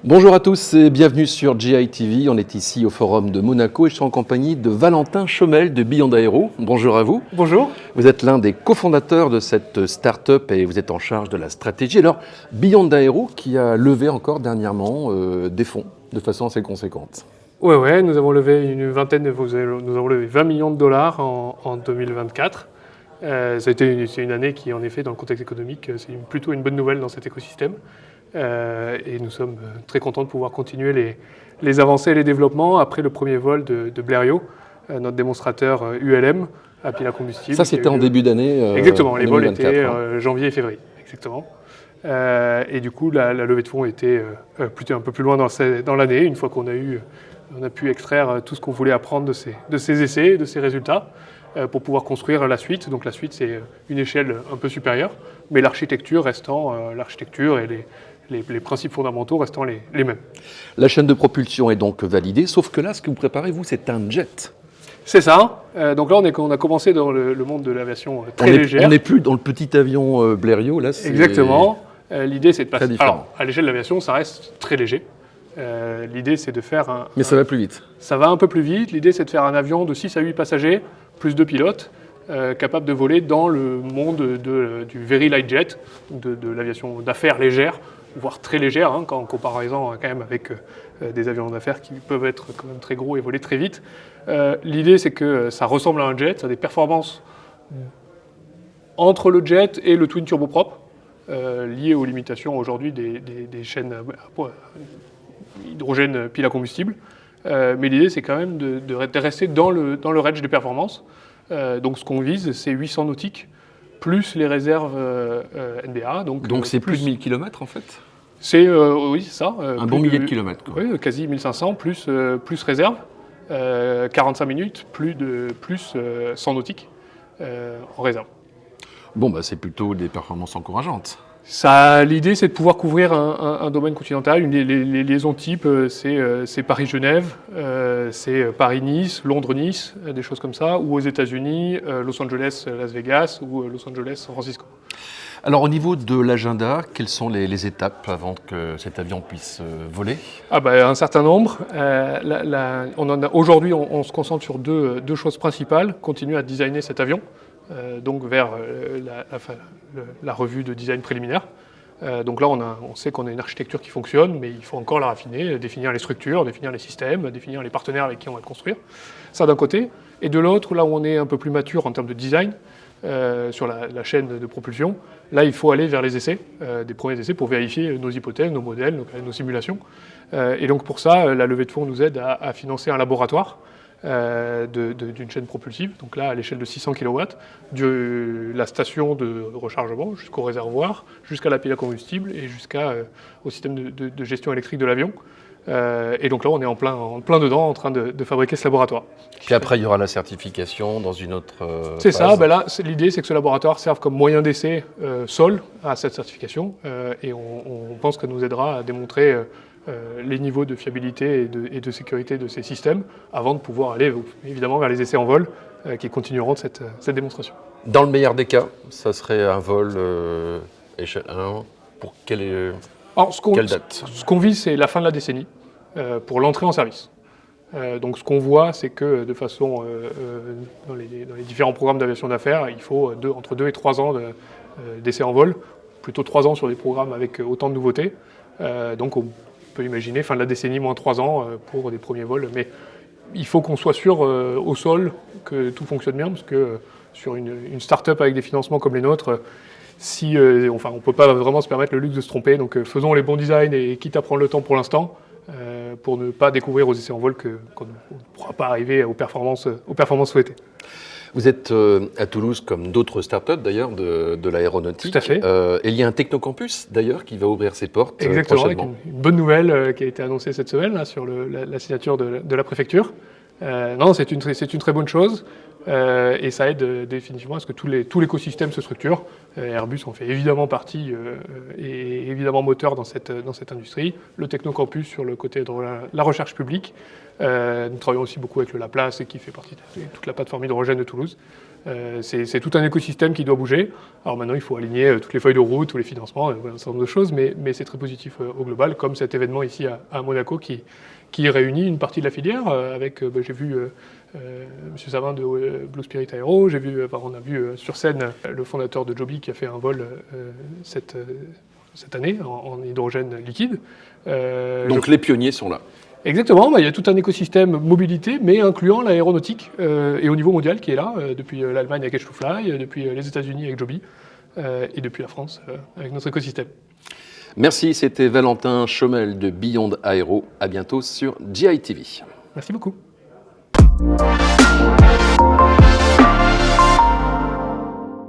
Bonjour à tous et bienvenue sur GI TV. On est ici au Forum de Monaco et je suis en compagnie de Valentin Chomel de Beyond Aero. Bonjour à vous. Bonjour. Vous êtes l'un des cofondateurs de cette start-up et vous êtes en charge de la stratégie. Alors, Beyond Aero qui a levé encore dernièrement des fonds de façon assez conséquente. Ouais, nous avons levé nous avons levé 20 millions de dollars en 2024. C'est une année qui, en effet, dans le contexte économique, c'est plutôt une bonne nouvelle dans cet écosystème. Et nous sommes très contents de pouvoir continuer les avancées et les développements après le premier vol de Blériot, notre démonstrateur ULM à pile à combustible. Ça, c'était en début d'année. Exactement, les vols 2024, étaient janvier et février, exactement. Et du coup, la levée de fonds était plutôt un peu plus loin dans l'année, une fois qu'on a pu extraire tout ce qu'on voulait apprendre de ces essais, de ces résultats, pour pouvoir construire la suite. Donc la suite, c'est une échelle un peu supérieure, mais l'architecture restant l'architecture et les principes fondamentaux restant les mêmes. La chaîne de propulsion est donc validée, sauf que là, ce que vous préparez, vous, c'est un jet. C'est ça. Donc là, on a commencé dans le monde de l'aviation très légère. On n'est plus dans le petit avion Blériot, là. Exactement. L'idée, c'est de passer... différent. Alors, à l'échelle de l'aviation, ça reste très léger. L'idée, c'est de faire Mais ça va plus vite. Ça va un peu plus vite. L'idée, c'est de faire un avion de 6 à 8 passagers, plus 2 pilotes, capable de voler dans le monde du very light jet, de l'aviation d'affaires légère, voire très légère, en comparaison quand même avec des avions d'affaires qui peuvent être quand même très gros et voler très vite. L'idée, c'est que ça ressemble à un jet, ça a des performances entre le jet et le twin turboprop, liées aux limitations aujourd'hui des chaînes hydrogène pile à combustible. Mais l'idée, c'est quand même de rester dans le range des performances. Donc ce qu'on vise, c'est 800 nautiques, plus les réserves NBA. Donc c'est plus de 1000 km en fait. Oui, c'est ça. Un bon millier de kilomètres. Quoi. Oui, quasi 1500, plus réserve. 45 minutes, plus 100 nautiques en réserve. Bon, c'est plutôt des performances encourageantes. L'idée, c'est de pouvoir couvrir un domaine continental. Les liaisons type, c'est Paris-Genève, c'est Paris-Nice, Londres-Nice, des choses comme ça, ou aux États-Unis, Los Angeles-Las Vegas, ou Los Angeles-San Francisco. Alors, au niveau de l'agenda, quelles sont les étapes avant que cet avion puisse voler ? Un certain nombre. Aujourd'hui, on se concentre sur deux choses principales. Continuer à designer cet avion, donc vers la revue de design préliminaire. Donc là, on sait qu'on a une architecture qui fonctionne, mais il faut encore la raffiner, définir les structures, définir les systèmes, définir les partenaires avec qui on va le construire. Ça d'un côté. Et de l'autre, là où on est un peu plus mature en termes de design, sur la chaîne de propulsion, là, il faut aller vers les essais, des premiers essais, pour vérifier nos hypothèses, nos modèles, nos simulations. Et donc pour ça, la levée de fonds nous aide à financer un laboratoire d'une chaîne propulsive, donc là à l'échelle de 600 kW, de la station de rechargement jusqu'au réservoir, jusqu'à la pile à combustible et jusqu'au système de gestion électrique de l'avion. Et donc là, on est en plein dedans, en train de fabriquer ce laboratoire. Puis après, il y aura la certification dans une autre C'est phase. ça, là, l'idée, c'est que ce laboratoire serve comme moyen d'essai sol à cette certification, et on pense que ça nous aidera à démontrer les niveaux de fiabilité et de sécurité de ces systèmes, avant de pouvoir aller évidemment vers les essais en vol qui continueront de cette démonstration. Dans le meilleur des cas, ça serait un vol échelle 1 pour quelle date ? Ce qu'on vise, c'est la fin de la décennie pour l'entrée en service. Donc ce qu'on voit, c'est que de façon, dans les différents programmes d'aviation d'affaires, il faut entre 2 et 3 ans d'essais en vol, plutôt 3 ans sur des programmes avec autant de nouveautés. Donc on peut imaginer fin de la décennie, moins 3 ans pour des premiers vols. Mais il faut qu'on soit sûr au sol que tout fonctionne bien, parce que sur une start-up avec des financements comme les nôtres, on ne peut pas vraiment se permettre le luxe de se tromper. Donc faisons les bons designs et quitte à prendre le temps pour l'instant, pour ne pas découvrir aux essais en vol qu'on ne pourra pas arriver aux performances souhaitées. Vous êtes à Toulouse, comme d'autres startups d'ailleurs, de l'aéronautique. Tout à fait. Et il y a un technocampus d'ailleurs qui va ouvrir ses portes Exactement, avec prochainement. une bonne nouvelle qui a été annoncée cette semaine là, sur la signature de la préfecture. Non, c'est une très bonne chose. Et ça aide définitivement à ce que tout l'écosystème se structure. Airbus en fait évidemment partie et évidemment moteur dans cette industrie. Le Technocampus sur le côté de la recherche publique. Nous travaillons aussi beaucoup avec le Laplace, qui fait partie de toute la plateforme hydrogène de Toulouse. C'est tout un écosystème qui doit bouger. Alors maintenant, il faut aligner toutes les feuilles de route, tous les financements, un certain nombre de choses, mais c'est très positif au global, comme cet événement ici à Monaco qui réunit une partie de la filière avec, j'ai vu M. Savin de Blue Spirit Aero, on a vu sur scène le fondateur de Joby qui a fait un vol cette année en hydrogène liquide. Donc les pionniers sont là. Exactement, il y a tout un écosystème mobilité, mais incluant l'aéronautique, et au niveau mondial qui est là, depuis l'Allemagne avec H2Fly, depuis les États-Unis avec Joby, et depuis la France avec notre écosystème. Merci, c'était Valentin Chomel de Beyond Aero. À bientôt sur GITV. Merci beaucoup.